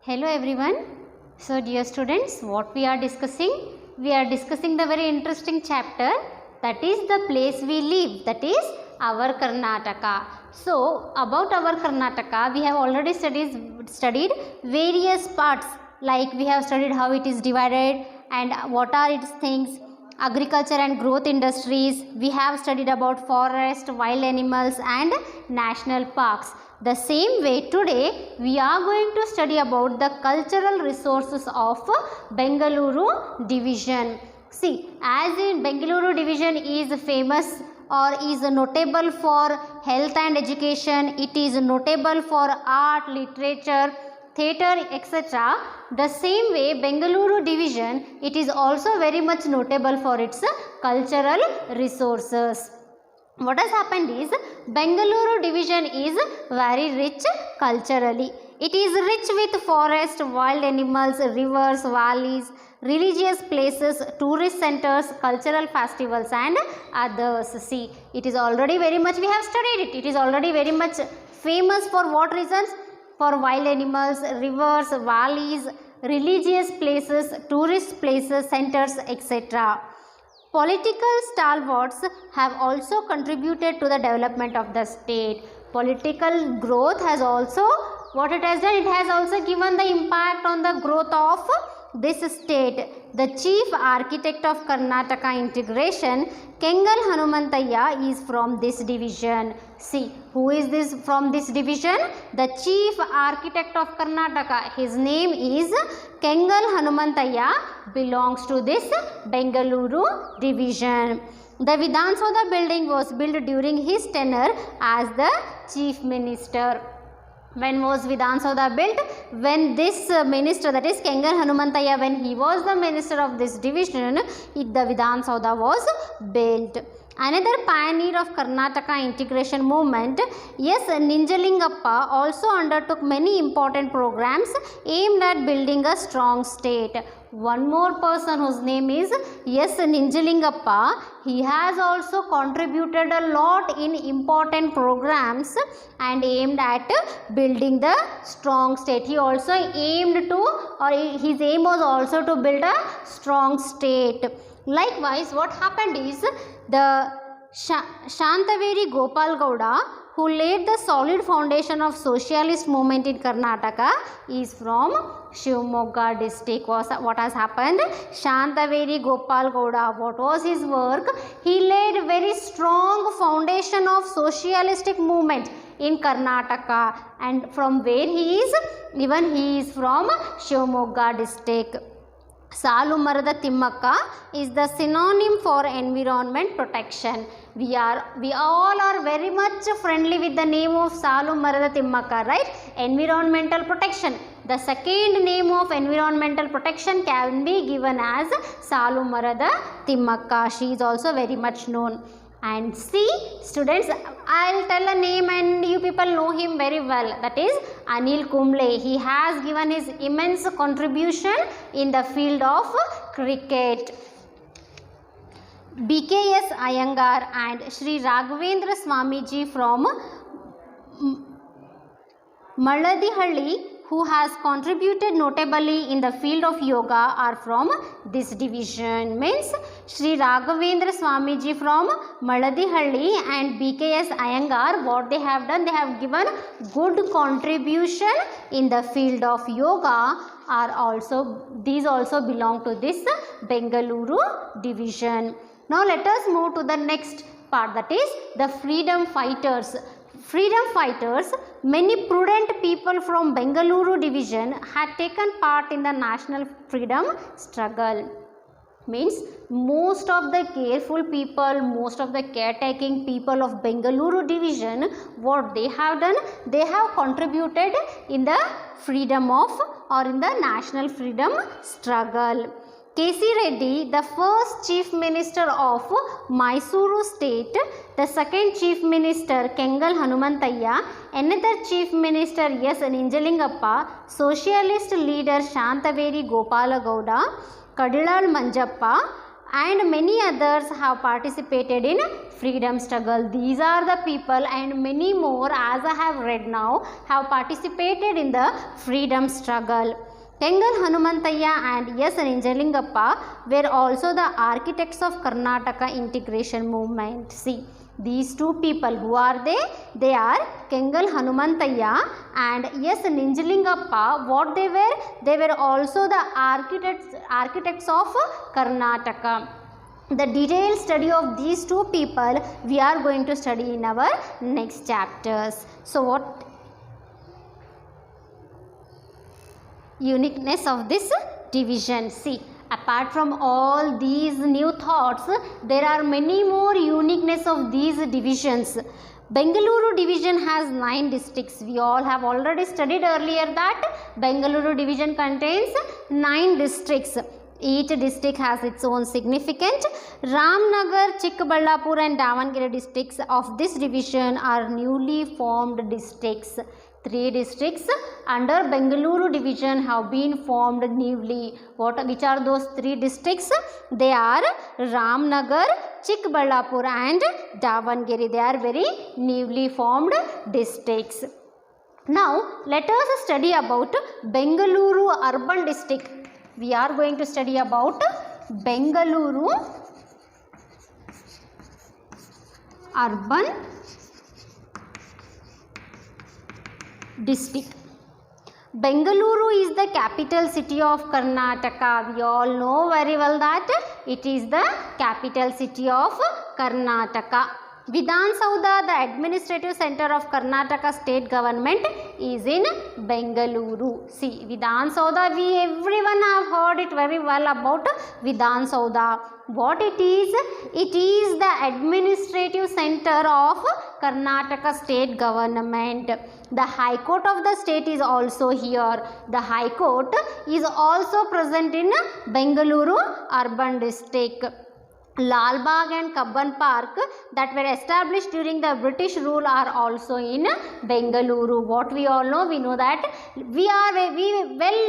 Hello everyone. So dear students, what we are discussing? We are discussing the very interesting chapter, that is the place we live, that is our Karnataka. So about our Karnataka, we have already studied various parts, like we have studied how it is divided and what are its things, agriculture and growth industries. We have studied about forest, wild animals and national parks. The same way today we are going to study about the cultural resources of Bengaluru division. See, as in Bengaluru division is famous or is notable for health and education, it is notable for art, literature, theatre, etc. The same way Bengaluru division, it is also very much notable for its cultural resources. What has happened is Bengaluru division is very rich culturally. It is rich with forest, wild animals, rivers, valleys, religious places, tourist centers, cultural festivals and others. See, it is already very much, we have studied it. It is already very much famous for what reasons? For wild animals, rivers, valleys, religious places, tourist places, centers, etc. Political stalwarts have also contributed to the development of the state. Political growth has also, what it has done, it has also given the impact on the growth of this state. The chief architect of Karnataka integration, Kengal Hanumantayya, is from this division. See, who is this from this division? The chief architect of Karnataka. His name is Kengal Hanumantayya, belongs to this Bengaluru division. The Vidhan Soudha building was built during his tenure as the chief minister. When was Vidhan Soudha built? When this minister, that is Kengal Hanumantayya, when he was the minister of this division, the Vidhan Soudha was built. Another pioneer of Karnataka integration movement, S. Ninjalingappa, also undertook many important programs aimed at building a strong state. One more person whose name is S. Ninjalingappa, he has also contributed a lot in important programs and aimed at building the strong state. He also aimed to, or his aim was also to build a strong state. Likewise, what happened is the Shantaveri Gopal Gowda, who laid the solid foundation of socialist movement in Karnataka, is from Shivamogga district. What has happened? Shantaveri Gopal Gowda, what was his work? He laid very strong foundation of socialistic movement in Karnataka, and from where he is? Even he is from Shivamogga district. Salu Marada Timmakka is the synonym for environment protection. We all are very much friendly with the name of Salu Marada Timmakka, right? Environmental protection. The second name of environmental protection can be given as Salu Marada Timmakka. She is also very much known. And see, students, I will tell a name and you people know him very well. That is Anil Kumble. He has given his immense contribution in the field of cricket. BKS Iyengar and Sri Raghavendra Swamiji from Maladihalli, who has contributed notably in the field of yoga, are from this division. Means Sri Raghavendra Swamiji from Maladihalli and BKS Iyengar, what they have done, they have given good contribution in the field of yoga, are also, these also belong to this Bengaluru division. Now let us move to the next part, that is the freedom fighters. Freedom fighters, many prudent people from Bengaluru division had taken part in the national freedom struggle. Means most of the careful people, most of the caretaking people of Bengaluru division, what they have done, they have contributed in the freedom of, or in the national freedom struggle. K.C. Reddy, the first chief minister of Mysuru state, the second chief minister Kengal Hanumantayya, another chief minister S. Ninjalingappa, socialist leader Shantaveri Gopala Gowda, Kadilal Manjappa, and many others have participated in freedom struggle. These are the people and many more, as I have read now, have participated in the freedom struggle. Kengal Hanumantayya and S. Ninjalingappa were also the architects of Karnataka integration movement. See, these two people, who are they? They are Kengal Hanumantayya and S. Ninjalingappa. What they were? They were also the architects of Karnataka. The detailed study of these two people we are going to study in our next chapters. So what uniqueness of this division? See, apart from all these new thoughts, there are many more uniqueness of these divisions. Bengaluru division has 9 districts. We all have already studied earlier that Bengaluru division contains 9 districts. Each district has its own significance. Ramnagar, Chikkaballapur and Davangere districts of this division are newly formed districts. 3 districts under Bengaluru division have been formed newly. Which are those 3 districts? They are Ramnagar, Chikkaballapur and Davangere. They are very newly formed districts. Now let us study about Bengaluru urban district. We are going to study about Bengaluru urban district. Bengaluru is the capital city of Karnataka. We all know very well that it is the capital city of Karnataka. Vidhan Soudha, the administrative center of Karnataka state government, is in Bengaluru. See, Vidhan Soudha, everyone have heard it very well about Vidhan Soudha. What it is? It is the administrative center of Karnataka state government. The High Court of the state is also here. The High Court is also present in Bengaluru urban district. Lal Bagh and Kabban Park that were established during the British rule are also in Bengaluru. What we all know, we know that we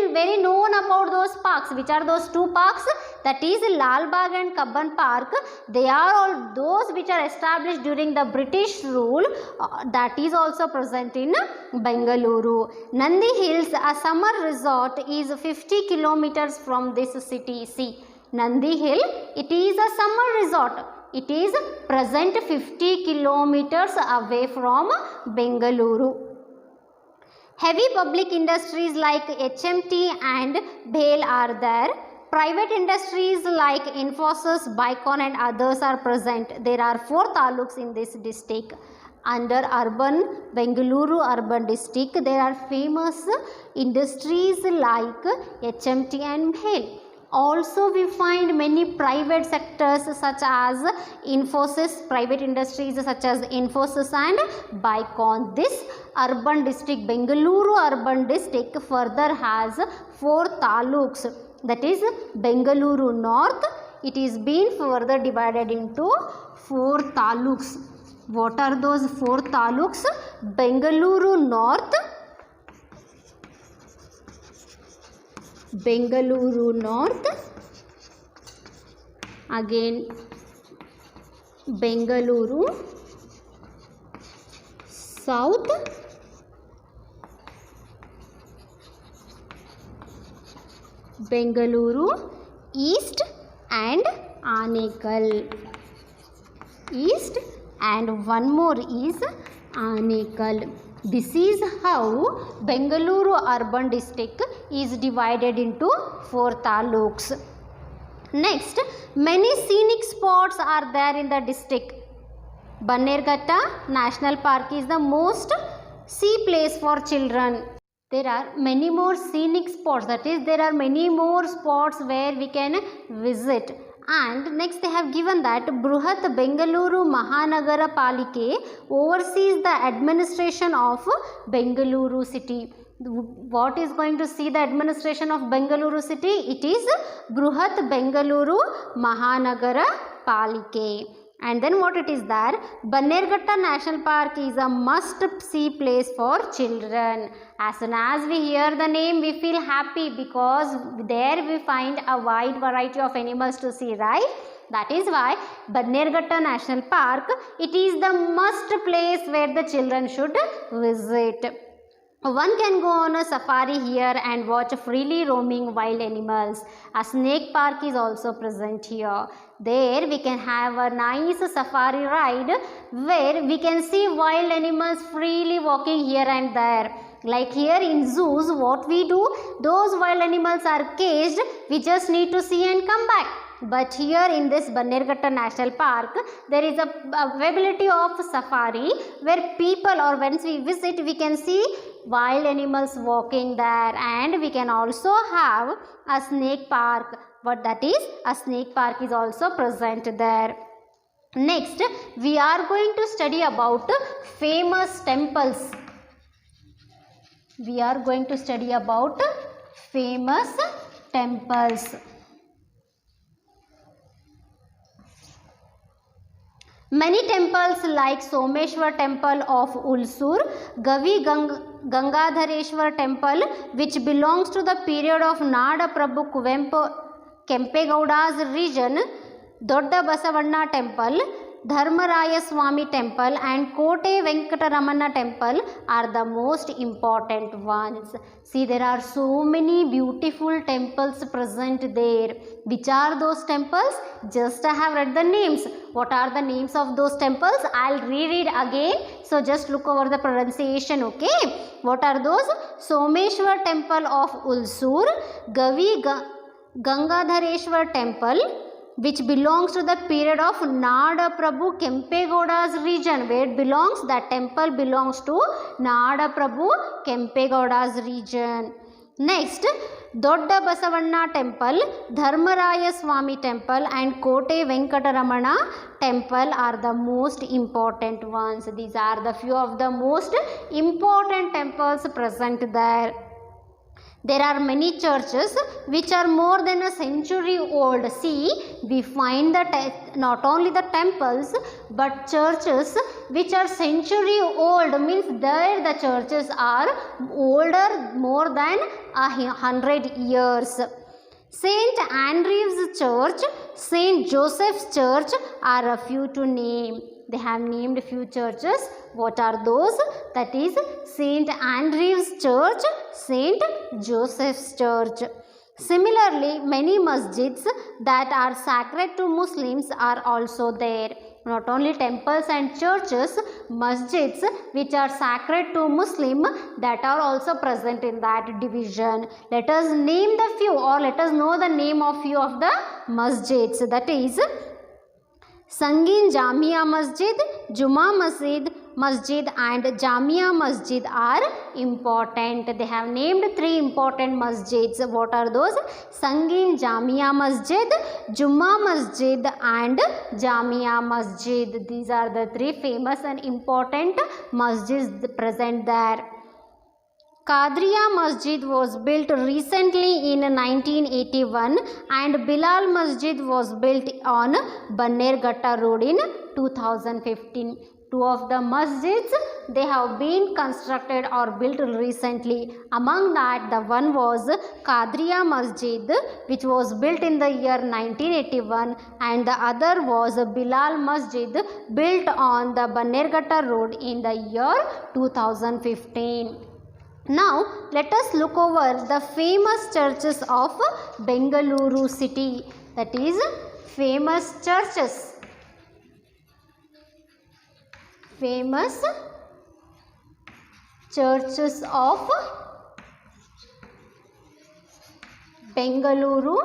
very known about those parks. Which are those 2 parks? That is Lal Bagh and Kabban Park. They are all those which are established during the British rule. That is also present in Bengaluru. Nandi Hills, a summer resort, is 50 kilometers from this city. See, Nandi Hill, it is a summer resort. It is present 50 kilometers away from Bengaluru. Heavy public industries like HMT and BHEL are there. Private industries like Infosys, Bicon and others are present. There are 4 taluks in this district. Under Bengaluru urban district, there are famous industries like HMT and BHEL. Also, we find many private sectors such as Infosys, private industries such as Infosys and Bicon. This urban district, Bengaluru urban district, further has 4 taluks. That is Bengaluru North. It is been further divided into 4 taluks. What are those 4 taluks? Bengaluru North, Bengaluru North, again Bengaluru South, Bengaluru East and Anekal. East and one more is Anekal. This is how Bengaluru urban district is divided into 4 taluks. Next, many scenic spots are there in the district. Bannerghatta National Park is the most see place for children. There are many more scenic spots, that is there are many more spots where we can visit. And next they have given that Bruhat Bengaluru Mahanagara Palike oversees the administration of Bengaluru city. What is going to see the administration of Bengaluru city? It is Bruhat Bengaluru Mahanagara Palike. And then what it is there? Bannerghatta National Park is a must-see place for children. As soon as we hear the name, we feel happy because there we find a wide variety of animals to see, right? That is why Bannerghatta National Park, it is the must place where the children should visit. One can go on a safari here and watch freely roaming wild animals. A snake park is also present here. There we can have a nice safari ride where we can see wild animals freely walking here and there. Like here in zoos, what we do, those wild animals are caged, we just need to see and come back. But here in this Bannerghatta National Park, there is a availability of safari where people, or once we visit, we can see wild animals walking there, and we can also have a snake park. But that is, a snake park is also present there. Next, we are going to study about famous temples. We are going to study about famous temples. Many temples like Someshwar temple of Ulsur, Gavi Gangadhareshwar temple, which belongs to the period of Nada Prabhu Kempegowda's region, Dodda Basavanna temple, Dharmaraya Swami temple and Kote Venkataramana temple are the most important ones. See, there are so many beautiful temples present there. Which are those temples? Just I have read the names. What are the names of those temples? I'll reread again. So just look over the pronunciation, okay? What are those? Someshwar temple of Ulsur, Gavi Gangadhareshwar temple, which belongs to the period of Nada Prabhu Kempegowda's region. Where it belongs? That temple belongs to Nada Prabhu Kempegowda's region. Next, Dodda Basavanna temple, Dharmaraya Swami temple and Kote Venkataramana temple are the most important ones. These are the few of the most important temples present there. There are many churches which are more than a century old. See, we find that not only the temples but churches which are century old, means there the churches are older more than 100 years. St. Andrew's Church, St. Joseph's Church are a few to name. They have named few churches. What are those? That is St. Andrew's Church, St. Joseph's Church. Similarly, many masjids that are sacred to Muslims are also there. Not only temples and churches, masjids which are sacred to Muslim, that are also present in that division. Let us name the few, or let us know the name of few of the masjids. That is Sangin Jamia Masjid, Juma Masjid and Jamia Masjid are important. They have named three important masjids. What are those? Sangin Jamia Masjid, Juma Masjid and Jamia Masjid. These are the three famous and important masjids present there. Qadriya Masjid was built recently in 1981 and Bilal Masjid was built on Bannerghatta Road in 2015. Two of the masjids, they have been constructed or built recently. Among that, the one was Qadriya Masjid, which was built in the year 1981, and the other was Bilal Masjid, built on the Bannerghatta Road in the year 2015. Now, let us look over the famous churches of Bengaluru city. That is, famous churches. Famous churches of Bengaluru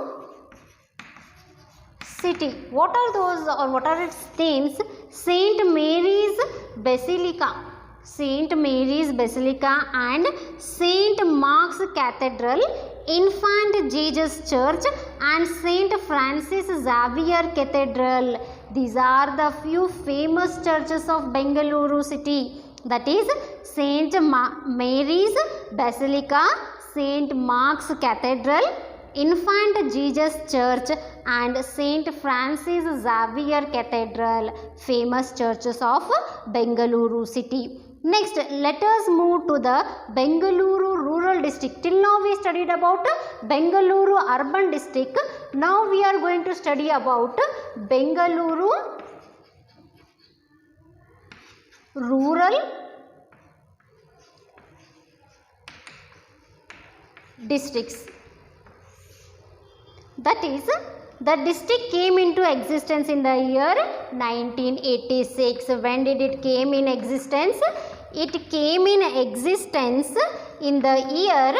city. What are those, or what are its names? Saint Mary's Basilica. Saint Mary's Basilica and Saint Mark's Cathedral, Infant Jesus Church and Saint Francis Xavier Cathedral. These are the few famous churches of Bengaluru city. That is Saint Mary's Basilica, Saint Mark's Cathedral, Infant Jesus Church and Saint Francis Xavier Cathedral. Famous churches of Bengaluru city. Next, let us move to the Bengaluru rural district. Till now we studied about Bengaluru urban district. Now we are going to study about Bengaluru rural districts. That is, the district came into existence in the year 1986. When did it came in existence? It came in existence in the year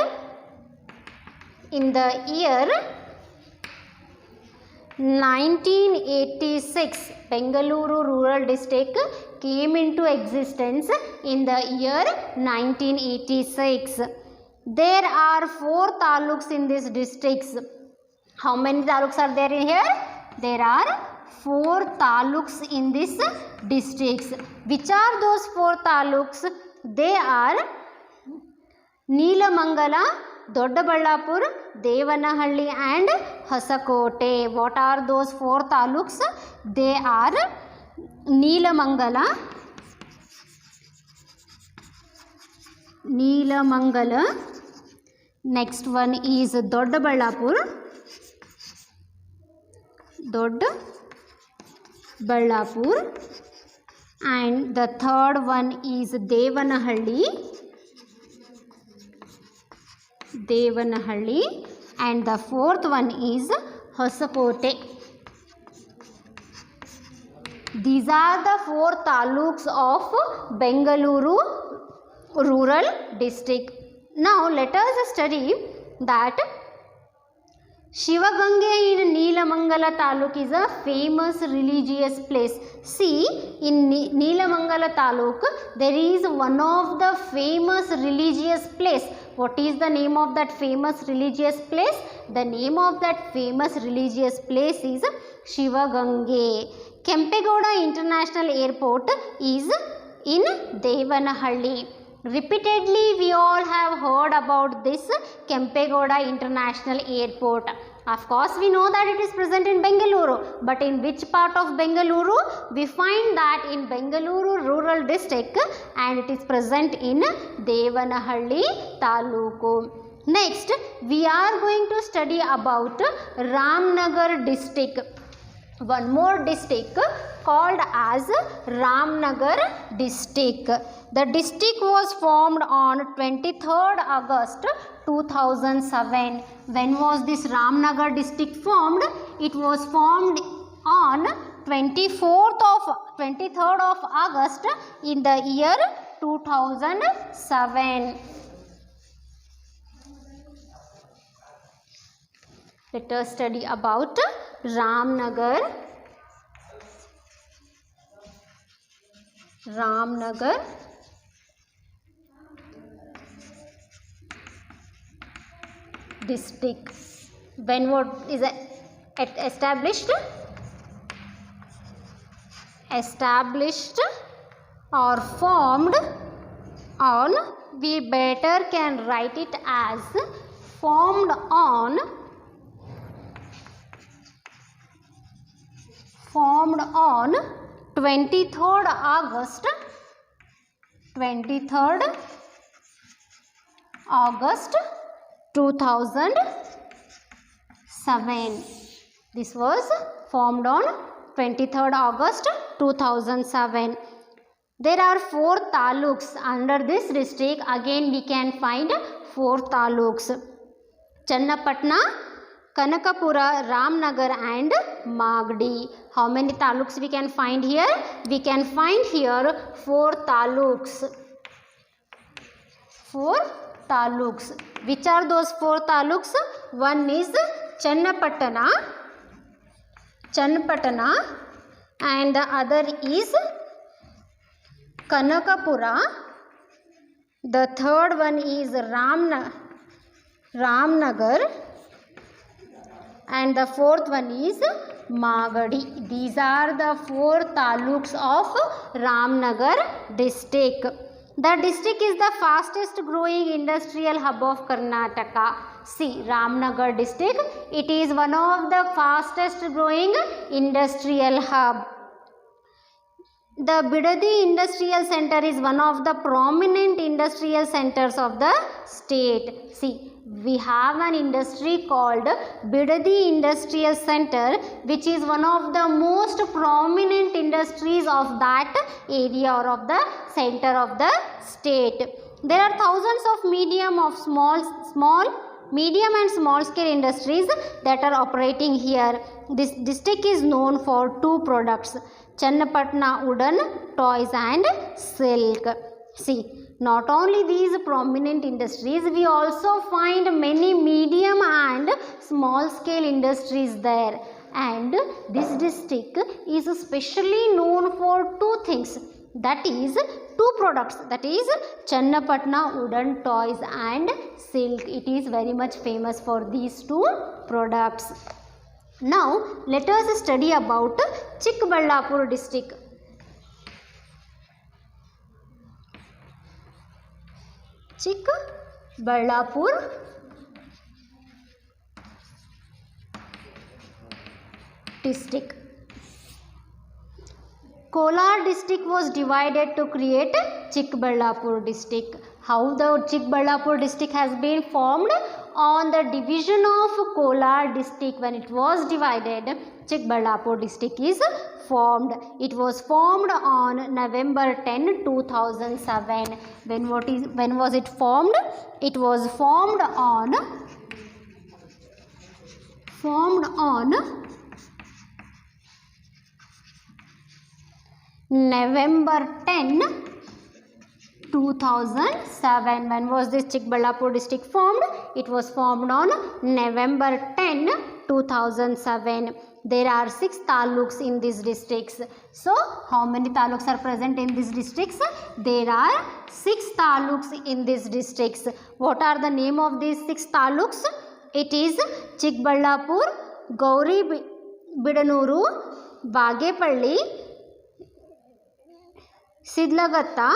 1986. Bengaluru rural district came into existence in the year 1986. There are 4 taluks in these districts. How many taluks are there in here? There are 4 taluks in this districts. Which are those 4 taluks? They are Neelamangala, Doddaballapur, Devanahalli and Hosakote. What are those 4 taluks? They are Neelamangala, next one is Doddaballapur, and the third one is Devanahalli, and the fourth one is Hosakote. These are the 4 taluks of Bengaluru rural district. Now let us study that Shivagange in Neelamangala taluk is a famous religious place. See, in Neelamangala taluk there is one of the famous religious place. What is the name of that famous religious place? The name of that famous religious place is Shivagange. Kempegowda International Airport is in Devanahalli. Repeatedly we all have heard about this Kempegowda International Airport. Of course we know that it is present in Bengaluru, but in which part of Bengaluru? We find that in Bengaluru rural district, and it is present in Devanahalli taluku. Next we are going to study about Ramnagar district. One more district called as Ramnagar district. The district was formed on 23rd August 2007. When was this Ramnagar district formed? It was formed on 23rd of August in the year 2007. Let us study about Ramnagar district. When what is established or formed on, we better can write it as formed on 23rd August 2007. This was formed on 23rd August 2007. There are 4 taluks under this district. Again we can find 4 taluks: Channapatna, Kanakapura, Ramnagar and Magdi. How many taluks we can find here? We can find here 4 taluks. 4 taluks. Which are those 4 taluks? One is Channapatna, and the other is Kanakapura. The third one is Ramnagar, and the fourth one is Magadi. These are the 4 taluks of Ramnagar district. The district is the fastest growing industrial hub of Karnataka. See, Ramnagar district, it is one of the fastest growing industrial hub. The Bidadi Industrial Center is one of the prominent industrial centers of the state. See, we have an industry called Bidadi Industrial Center, which is one of the most prominent industries of that area or of the center of the state. There are thousands of medium and small scale industries that are operating here. This district is known for two products, Channapatna wooden toys and silk. See, not only these prominent industries, we also find many medium and small scale industries there. And this district is especially known for two things, that is two products, that is Channapatna wooden toys and silk. It is very much famous for these two products. Now let us study about Chikballapur district. Chikballapur district. Kolar district was divided to create Chikballapur district. How the Chikballapur district has been formed? On the division of Kolar district, when it was divided, Chikballapur district is formed. It was formed on November 10, 2007. When was it formed? It was formed on November 10, 2007. When was this Chikballapur district formed? It was formed on November 10, 2007. There are 6 taluks in these districts. So, how many taluks are present in these districts? There are 6 taluks in these districts. What are the name of these 6 taluks? It is Chikballapur, Gauri Bidanuru, Bagepalli, Sidlagatta,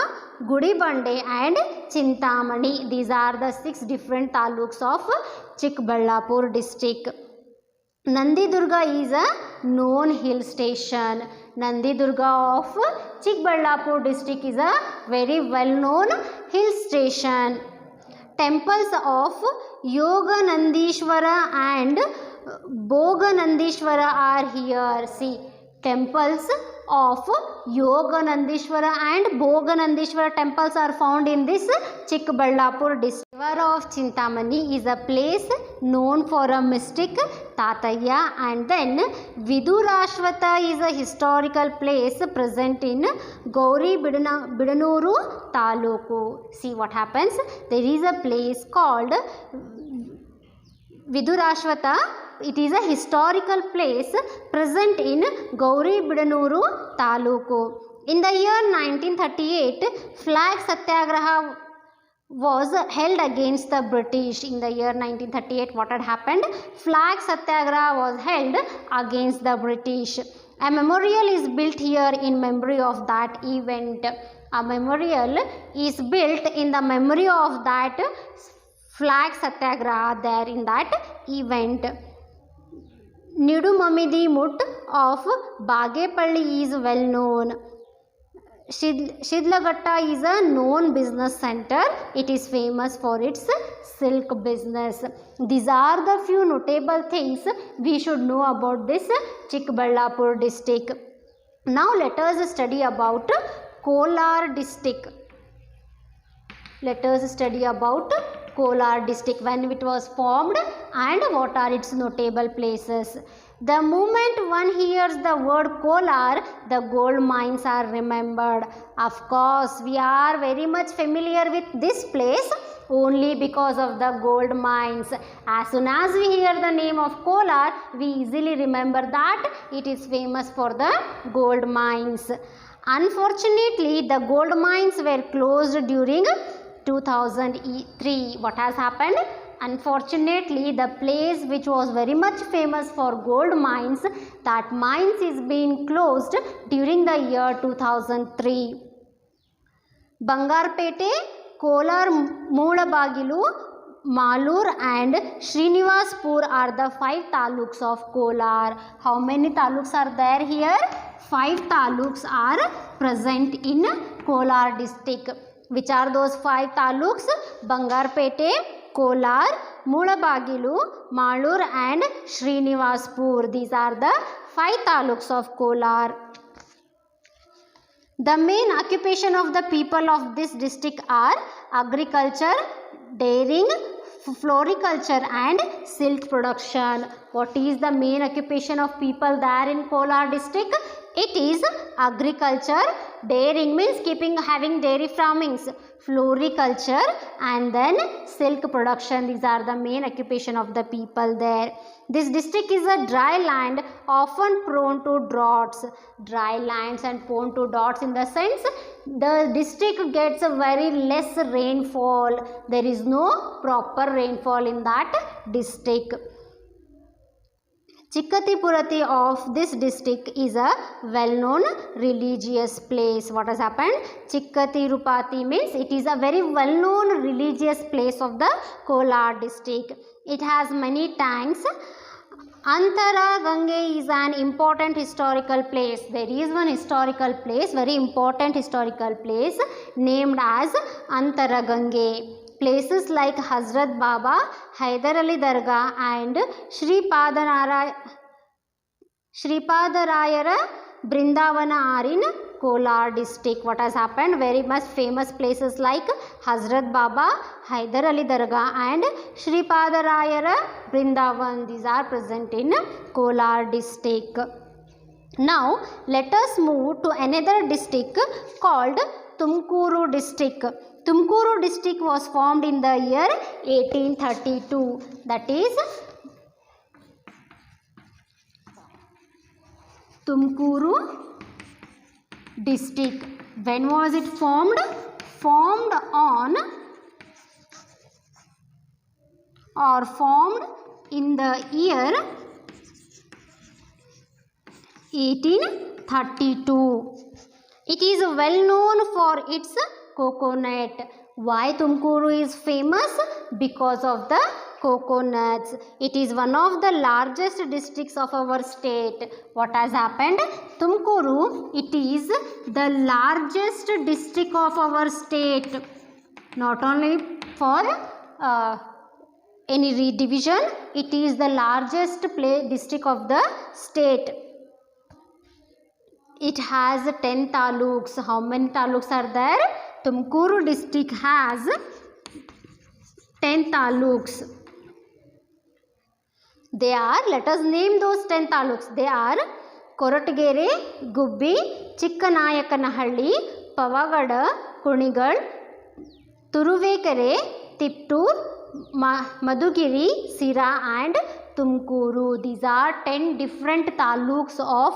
Gudibande and Chintamani. These are the 6 different taluks of Chikballapur district. Nandidurga is a known hill station. Nandidurga of Chikballapur district is a very well known hill station. Temples of Yoganandishwara and Bhoganandishwara are here. See, temples of Yoganandishwara and Bhoganandishwara temples are found in this Chikballapur district. River of Chintamani is a place known for a mystic Tataya, and then Vidurashwata is a historical place present in Gauri Bidanuru Taluku. See what happens? There is a place called Vidurashwata. It is a historical place present in Gauri Bidanuru Taluku. In the year 1938, flag satyagraha was held against the British. In the year 1938, what had happened? Flag satyagraha was held against the British. A memorial is built here in memory of that event. A memorial is built in the memory of that flag satyagraha there in that event. Nidumamidi Mut of Bagepalli is well known. Shidlagatta is a known business center. It is famous for its silk business. These are the few notable things we should know about this Chikballapur district. Now let us study about Kolar district. Let us study about Kolar district, when it was formed and what are its notable places. The moment one hears the word Kolar, the gold mines are remembered. Of course, we are very much familiar with this place only because of the gold mines. As soon as we hear the name of Kolar, we easily remember that it is famous for the gold mines. Unfortunately, the gold mines were closed during 2003. What has happened? Unfortunately, the place which was very much famous for gold mines, that mines is being closed during the year 2003. Bangarpete, Kolar, Moolabagilu, Malur and Srinivaspur are the 5 taluks of Kolar. How many taluks are there here? 5 taluks are present in Kolar district. Which are those 5 taluks? Bangarpete, Kolar, Mulabagilu, Malur and Srinivaspur. These are the 5 taluks of Kolar. The main occupation of the people of this district are agriculture, dairying, floriculture and silk production. What is the main occupation of people there in Kolar district? It is agriculture, dairying means having dairy farmings, floriculture and then silk production. These are the main occupation of the people there. This district is a dry land often prone to droughts. Dry lands and prone to droughts in the sense the district gets a very less rainfall. There is no proper rainfall in that district. Chikkatipurati of this district is a well-known religious place. What has happened? Chikkatirupati means it is a very well-known religious place of the Kolar district. It has many tanks. Antara Gange is an important historical place. There is one historical place, very important historical place named as Antara Gange. Places like Hazrat Baba, Haidar Ali Dargah and Shripadarayara Brindavana are in Kolar district. What has happened? Very much famous places like Hazrat Baba, Haidar Ali Dargah and Shripadarayara Brindavan. These are present in Kolar district. Now let us move to another district called Tumkuru district. Tumkuru district was formed in the year 1832. That is Tumkuru district. When was it formed? Formed in the year 1832. It is well known for its coconut. Why Tumkuru is famous? Because of the coconuts. It is one of the largest districts of our state. What has happened? Tumkuru, it is the largest district of our state. Not only for any division, it is the largest district of the state. It has 10 taluks. How many taluks are there? Tumkuru district has 10 taluks. They are, let us name those 10 taluks. They are Koratagere, Gubbi, Chikkanayakkanahalli, Pavagada, Kunigal, Turuvekere, Tiptur, Madugiri, Sira and Tumkuru. These are 10 different taluks of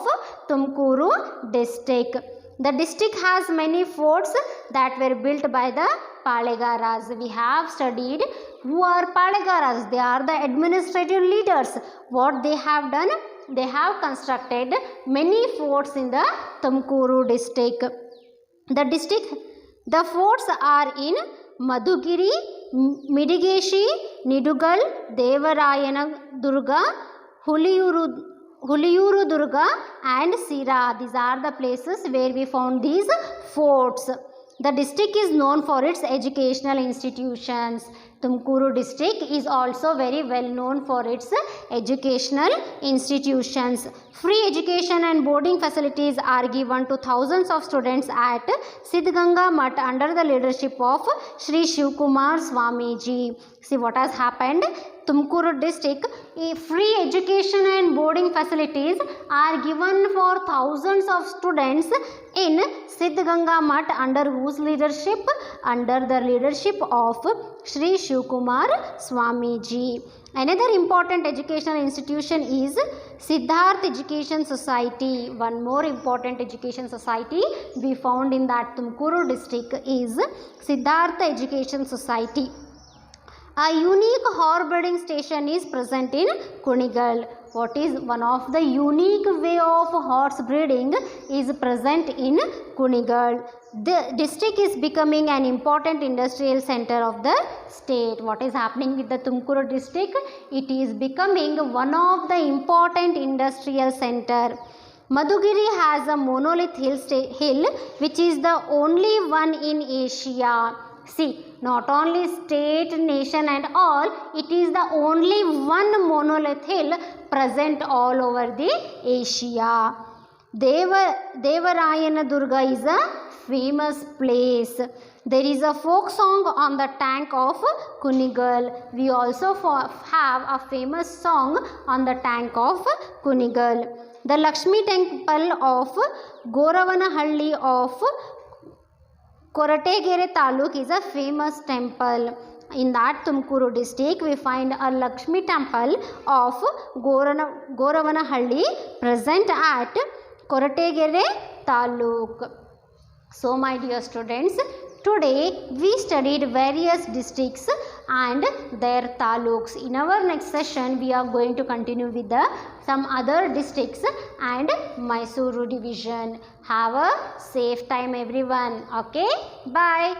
Tumkuru district. The district has many forts that were built by the Palegaras. We have studied who are Palegaras. They are the administrative leaders. What they have done? They have constructed many forts in the Tumkuru district. The forts are in Madugiri, Midigeshi, Nidugal, Devarayana Durga, Huliyuru Durga and Sira. These are the places where we found these forts. The district is known for its educational institutions. Tumkuru district is also very well known for its educational institutions. Free education and boarding facilities are given to thousands of students at Siddhganga Mutt under the leadership of Sri Shivkumar Swamiji. See what has happened? Tumkuru district, free education and boarding facilities are given for thousands of students in Siddhganga Mutt under whose leadership? Under the leadership of Sri Shivkumar Swamiji. Another important educational institution is Siddharth Education Society. One more important education society we found in that Tumkuru district is Siddhartha Education Society. A unique horse breeding station is present in Kunigal. What is one of the unique way of horse breeding is present in Kunigal. The district is becoming an important industrial center of the state. What is happening with the Tumkuru district? It is becoming one of the important industrial center. Madugiri has a monolith hill which is the only one in Asia. See, not only state, nation and all, it is the only one monolith hill present all over the Asia. Devarayana Durga is a famous place. There is a folk song on the tank of Kunigal. We also have a famous song on the tank of Kunigal. The Lakshmi temple of Goravanahalli of Korategere Taluk is a famous temple. In that Tumkuru district, we find a Lakshmi temple of Goravanahalli present at Korategere Taluk. So my dear students, today we studied various districts and their taluks. In our next session, we are going to continue with some other districts and Mysuru division. Have a safe time everyone. Okay, bye.